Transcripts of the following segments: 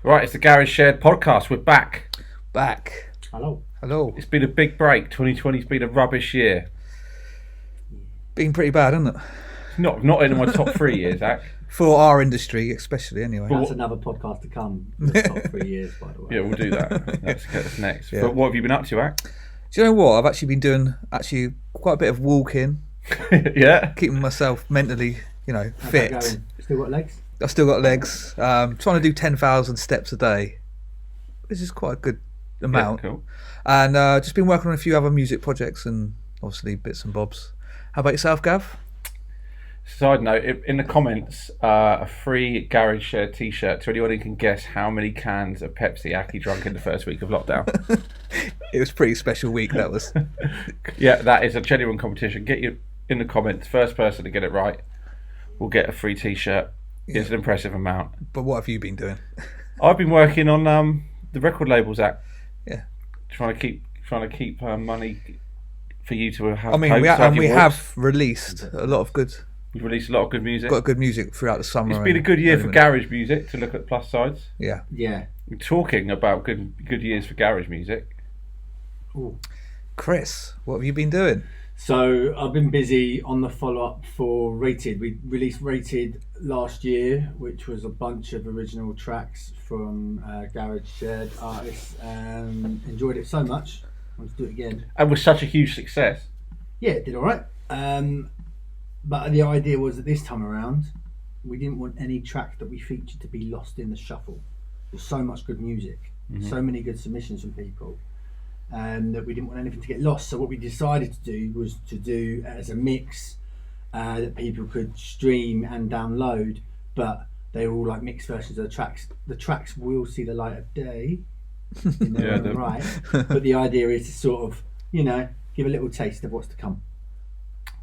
Right, it's the Garage Shared podcast. We're back. Hello. It's been a big break. 2020's been a rubbish year. Been pretty bad, hasn't it? Not in my top 3 years, Zach. For our industry, especially, anyway. That's another podcast to come. The top 3 years, by the way. Yeah, we'll do that. That's next. Yeah. But what have you been up to, Zach? Do you know what? I've actually been doing quite a bit of walking, Yeah. keeping myself mentally, How's fit. that going? Still got legs? I've still got legs. Trying to do 10,000 steps a day, which is quite a good amount. Yeah, cool. And just been working on a few other music projects and obviously bits and bobs. How about yourself, Gav? Side note, in the comments, a free Garage Shared t-shirt to anyone who can guess how many cans of Pepsi Aki drunk in the first week of lockdown. It was a pretty special week, that was. Yeah, that is a genuine competition. Get you in the comments. First person to get it right will get a free t-shirt. It's an impressive amount. But what have you been doing? I've been working on the record labels act. Yeah. Trying to keep money for you to have. I mean, we have released a lot of good. We've released a lot of good music. Got good music throughout the summer. It's been a good year for garage music. To look at plus sides. Yeah. Yeah. We're talking about good years for garage music. Ooh. Chris, what have you been doing? So I've been busy on the follow-up for R8ted. We released R8ted last year, which was a bunch of original tracks from Garage Shared artists. Enjoyed it so much. I want to do it again. And was such a huge success. Yeah, it did all right. But the idea was that this time around, we didn't want any track that we featured to be lost in the shuffle. There's so much good music, so many good submissions from people, that we didn't want anything to get lost. So what we decided to do was to do as a mix that people could stream and download, but they were all like mixed versions of the tracks. The tracks will see the light of day in their own right, but the idea is to sort of, give a little taste of what's to come.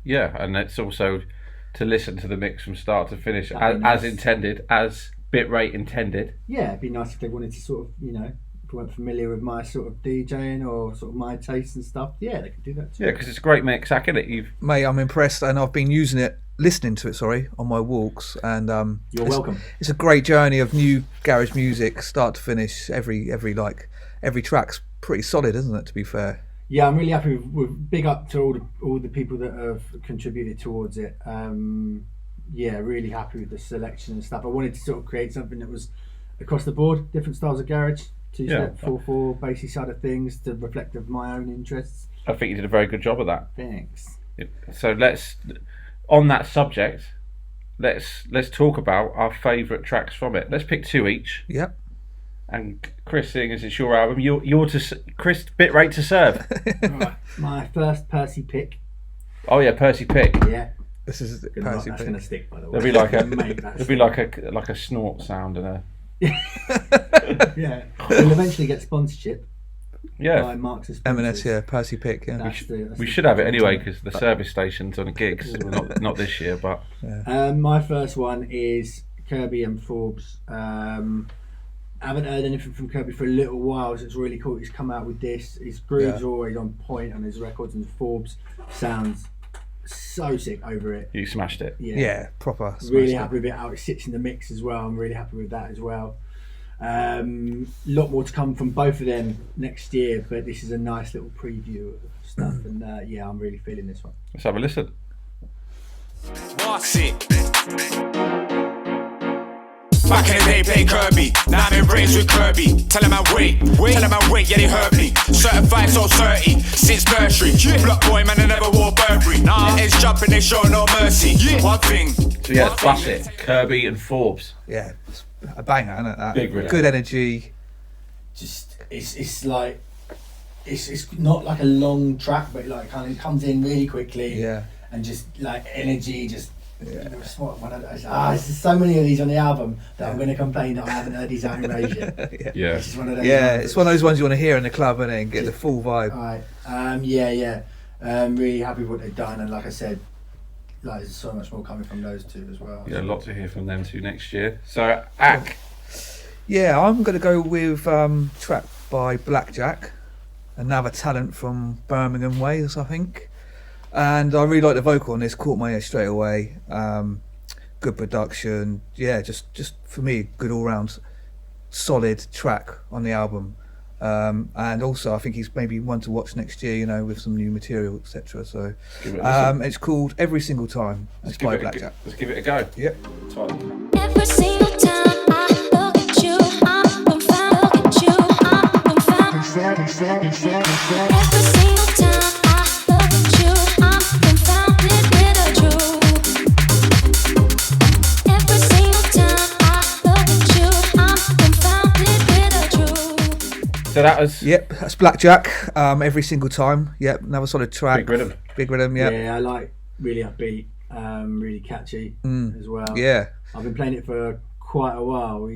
Yeah, and it's also to listen to the mix from start to finish as intended, as Bitr8 intended. Yeah, it'd be nice if they wanted to sort of, if they weren't familiar with my sort of DJing or sort of my taste and stuff, yeah, they could do that too. Yeah, because it's a great mix, isn't it? Mate, I'm impressed, and I've been listening to it, on my walks, and You're welcome. It's a great journey of new garage music, start to finish. Every track's pretty solid, isn't it? To be fair. Yeah, I'm really happy with big up to all the people that have contributed towards it. Yeah, really happy with the selection and stuff. I wanted to sort of create something that was across the board, different styles of garage, two-step, 4/4, bassy side of things to reflect of my own interests. I think you did a very good job of that. Thanks. So on that subject, let's talk about our favourite tracks from it. Let's pick 2 each. Yep. And Chris, seeing as it's your album, you're to Chris Bitr8 to serve. Right, my first Percy pick. Oh yeah, Percy pick. Yeah. This is That's Percy going to stick, by the way. There'll be like a Mate, there'll be like a snort sound and a yeah. We'll eventually get sponsorship by Marks and Spencer's. M&S, yeah, Percy pick, yeah. We should have it anyway because the service station's on a gigs. Not this year, but my first one is Kirby and Forbes. I haven't heard anything from Kirby for a little while, so it's really cool. He's come out with this. His grooves are always on point on his records, and Forbes sounds so sick over it. You smashed it. Yeah, proper. Really happy with it, how it sits in the mix as well. I'm really happy with that as well. Lot more to come from both of them next year, but this is a nice little preview of stuff, and I'm really feeling this one. Let's have a listen. Marks it. Back in the day, play Kirby. Now I'm in brains with Kirby. Tell him I wait. Tell him I wait, yeah, they heard me. Certified so 30 since nursery. Block boy, man, I never wore Burberry. It's jumping, they show no mercy. One thing. So yeah, that's it. Kirby and Forbes. Yeah, it's a banger, isn't it? That? Big release. Good energy. Just it's like it's not like a long track, but like kind of comes in really quickly. Yeah. And just like energy, just. There's so many of these on the album that I'm going to complain that I haven't heard these out in Asia. Yeah. It's one of those it's one of those ones you want to hear in the club and get the full vibe. Right. Really happy with what they've done, and like I said, there's so much more coming from those two as well. Yeah, a lot to hear from them too next year. So Ak. Yeah, I'm going to go with track by Blackjack, another talent from Birmingham, Wales, I think. And I really like the vocal on this, caught my ear straight away. Good production, just for me, good all round solid track on the album. And also, I think he's maybe one to watch next year, you know, with some new material, etc. So, it's called Every Single Time. It's by Blackjack. Let's give it a go. Yep. Every single time I look at you, I'm confounded. Look at you, I'm confounded. Every single time I look at you, I'm confounded with the truth. Every single time I look at you, I'm confounded with the truth. So that was That's Blackjack. Every Single Time. Yep, another solid track. Big rhythm. Yep. Yeah, I like really upbeat, really catchy as well. Yeah. I've been playing it for quite a while.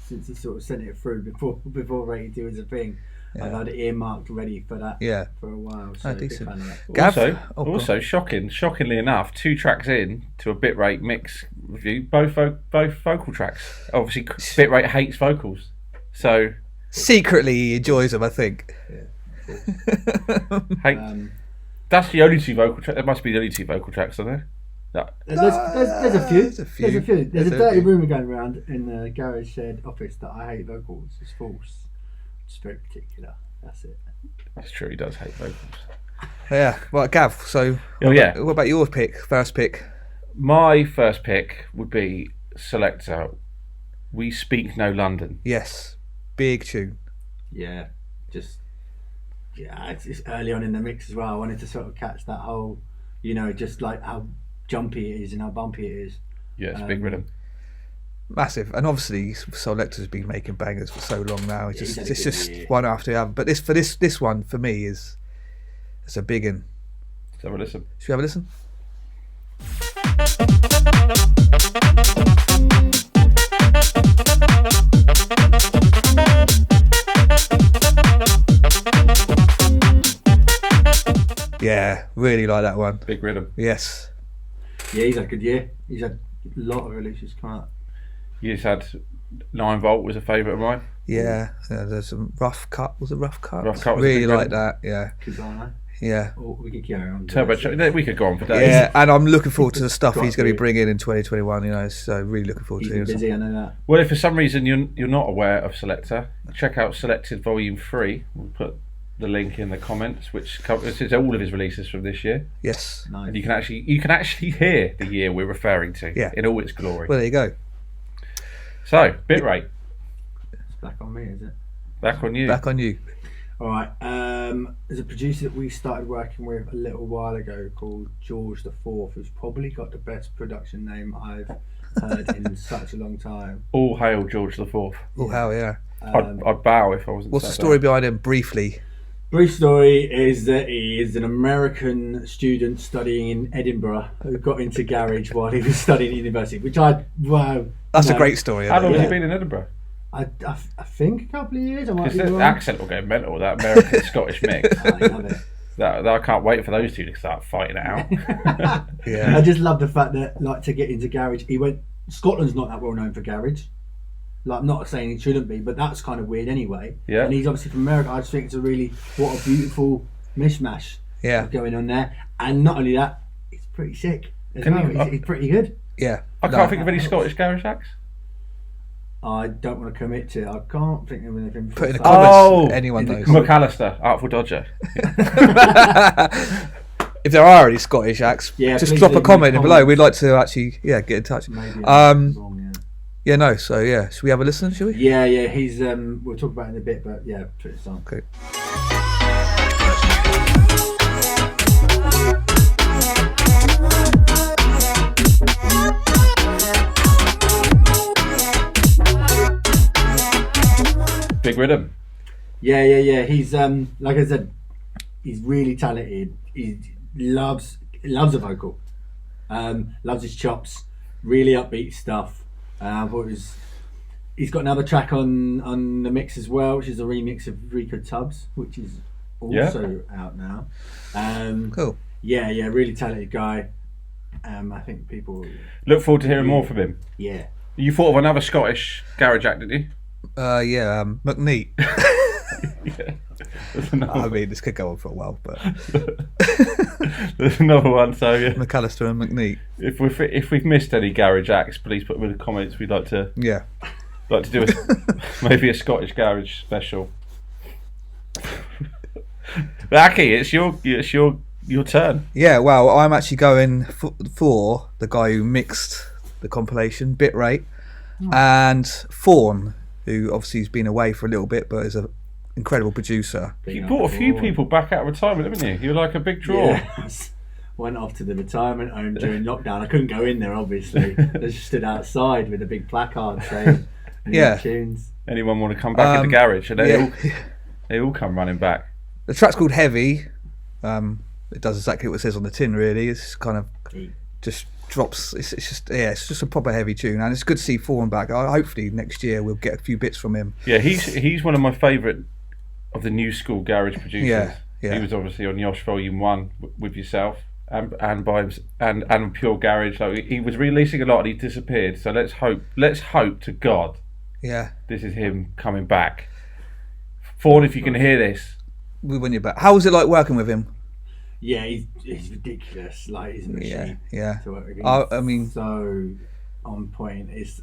Since he sort of sent it through before R8ted was a thing. I've had it earmarked ready for that for a while. So decent. big fan of that. Gav? Also shockingly enough, 2 tracks in to a Bitr8 mix review, both vocal tracks. Obviously, Bitr8 hates vocals, so Secretly, he enjoys them, I think. that's the only 2 vocal tracks. There must be the only 2 vocal tracks, aren't there? No. There's a few. There's a few. There's a dirty rumour going around in the garage shed office that I hate vocals. It's false. It's very particular. That's it. That's true. He does hate vocals. Yeah. Right, Gav. So, what about your first pick? My first pick would be Selector. We Speak No London. Yes. Big tune. Yeah. It's early on in the mix as well. I wanted to sort of catch that whole, you know, just like how jumpy it is and how bumpy it is. Yeah, it's big rhythm. Massive, and obviously Selector's been making bangers for so long now. It's just year. one after the other. But this one for me it's a big one. Let's have a listen. Should we have a listen? Yeah, really like that one. Big rhythm. Yes. Yeah, he's had a good year. He's had a lot of releases come out. You just had 9 Volt was a favourite of mine. Yeah, there's some Rough Cut. Was it Rough Cut? Rough Cut was really a good like that. Yeah, Kizana. yeah. Oh, we could carry on. Turbo. We could go on for days. Yeah, and I'm looking forward to the stuff he's going to be bringing in 2021. You know, so really looking forward He's to been it. busy, I know that. Well, if for some reason you're not aware of Selector, check out Selected Volume 3. We'll put the link in the comments, which covers all of his releases from this year. Yes. Nice. And you can actually hear the year we're referring to in all its glory. Well, there you go. So, Bitr8, It's back on me, is it? back on you. Back on you. All right. There's a producer that we started working with a little while ago called George the Fourth, who's probably got the best production name I've heard in such a long time. All hail George the Fourth. Oh, hell yeah. I'd bow if I wasn't. What's the sat story there. behind him, briefly? Brief story is that he is an American student studying in Edinburgh who got into garage while he was studying at university, which That's a great story. How long isn't has it? he been in Edinburgh? I think a couple of years. I might Because be the wrong. accent will go mental. That American Scottish mix. I love it. That I can't wait for those two to start fighting it out. Yeah. I just love the fact that, like, to get into garage, he went. Scotland's not that well known for garage. Like, I'm not saying it shouldn't be, but that's kind of weird anyway. Yeah. And he's obviously from America. I just think it's what a beautiful mishmash Yeah. going on there. And not only that, it's pretty sick as well. He's pretty good. Yeah. I can't think of any Scottish garage acts. I don't want to commit to it. I can't think of anything. Put in the Oh, comments. Anyone in the knows. McAllister, Artful Dodger. If there are any Scottish acts, Yeah, just please drop a leave me comment below. comments. We'd like to actually, get in touch. maybe I'm wrong, Yeah, no. So yeah, should we have a listen? Shall we? yeah. He's we'll talk about it in a bit, but yeah, put it on. Okay. Big rhythm. Yeah. He's like I said, he's really talented. He loves a vocal. Loves his chops. Really upbeat stuff. I thought he's got another track on the mix as well, which is a remix of Rico Tubbs, which is also out now. Cool. Yeah, really talented guy. I think people. Look forward to hearing more from him. Yeah. You thought of another Scottish garage act, didn't you? McNeat. Yeah. There's another, I mean, this could go on for a while, but there's another one. So yeah, McAllister and McNeat. if we've missed any garage acts, please put them in the comments. We'd like to Yeah. Like to do maybe a Scottish garage special. But Aki, it's your turn. Yeah, well, I'm actually going for the guy who mixed the compilation, Bitr8, and Fawn, who obviously has been away for a little bit, but is an incredible producer. You brought a few people back out of retirement, haven't you? You're like a big draw. Yes. Went off to the retirement home during lockdown. I couldn't go in there, obviously. I just stood outside with a big placard saying tunes. Anyone want to come back in the garage? And they all come running back. The track's called Heavy. It does exactly what it says on the tin, really. It's kind of just drops. It's just a proper heavy tune, and it's good to see Fawn back. Hopefully next year we'll get a few bits from him. Yeah, he's one of my favourite of the new school garage producers. Yeah. He was obviously on Yosh Volume 1 with yourself and Pure Garage. So he was releasing a lot and he disappeared. So let's hope to God this is him coming back. Fawn, if you can hear this, we want you back. How was it like working with him? Yeah, he's ridiculous. Like, he's a machine. Yeah. To work with. I mean, so on point. It's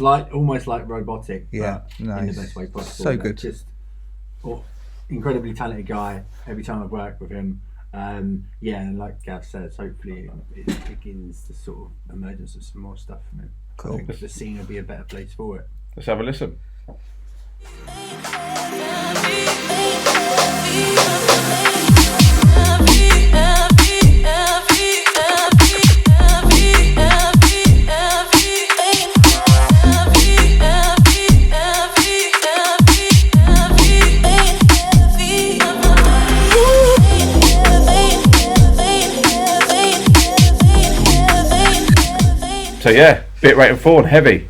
almost like robotic. But in the best way possible. So good. Just incredibly talented guy. Every time I've worked with him, and like Gav says, hopefully it begins the sort of emergence of some more stuff from him. Cool. I think the scene will be a better place for it. let's have a listen. So yeah, Bitr8 and Fawn, Heavy.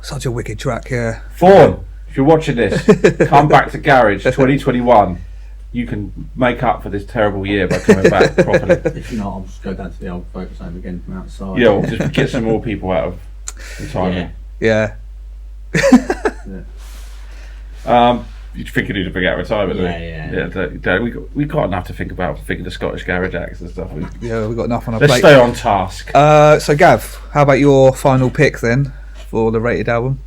Such a wicked track, yeah. Fawn, if you're watching this, come back to Garage 2021. You can make up for this terrible year by coming back properly. If not, I'll just go down to the old focus home again from outside. Yeah, we'll just get some more people out of retirement. Yeah. You're thinking who to bring out of retirement, Yeah. we got enough to think about thinking of Scottish garage acts and stuff. We've got enough on our Let's plate. stay on task. So Gav, how about your final pick then for the rated album?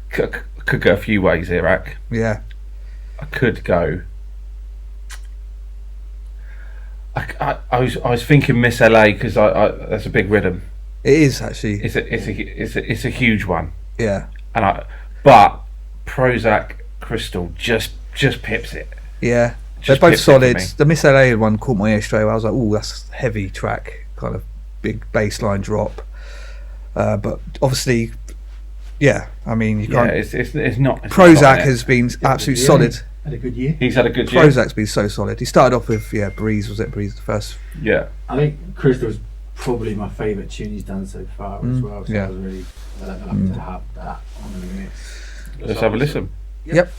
Could go a few ways here, Ak. Yeah. I could go. I was thinking Miss LA because that's a big rhythm. It is actually. It's a huge one. Yeah. But Prozac Crystal just pips it. Yeah. Just They're both pips it for solid. me. The Miss LA one caught my ear straight away. I was like, "Oh, that's a heavy track, kind of big bass line drop." But obviously, I mean, you can't. It's not. Prozac has been absolutely solid. Had a good year. He's had a good year. Prozac's been so solid. He started off with Breeze. Was it Breeze the first? Yeah. I think Crystal's probably my favourite tune he's done so far as well. So I was really lucky to have that on the mix. Let's have a listen. Yep.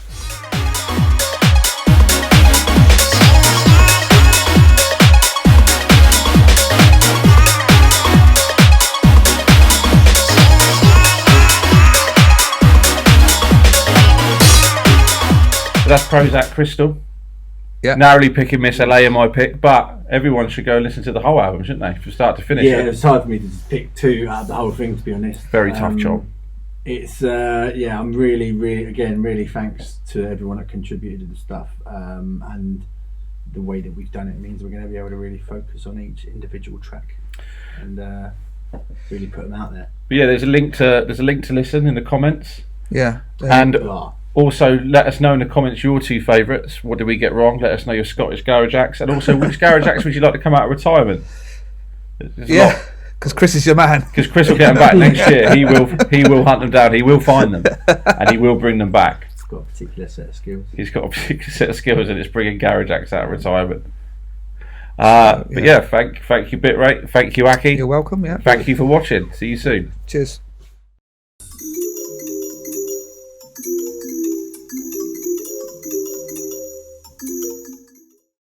That's Prozac Crystal. Yeah. Narrowly picking Miss LA in my pick, but everyone should go and listen to the whole album, shouldn't they? From start to finish. Yeah, it's hard for me to just pick two out of the whole thing, to be honest. Very tough job. It's I'm really thanks to everyone that contributed to the stuff, and the way that we've done it means we're going to be able to really focus on each individual track and really put them out there. But yeah, there's a link to listen in the comments. Yeah. And also let us know in the comments your two favourites. What did we get wrong? Let us know your Scottish garage acts, and also which garage acts would you like to come out of retirement? Because Chris is your man. Because Chris will get them back next year. He will hunt them down. He will find them, and he will bring them back. He's got a particular set of skills. He's got a particular set of skills, and it's bringing garage acts out of retirement. But yeah, thank you, Bitr8. Thank you, Aki. You're welcome. Yeah. Thank you for watching. See you soon. Cheers.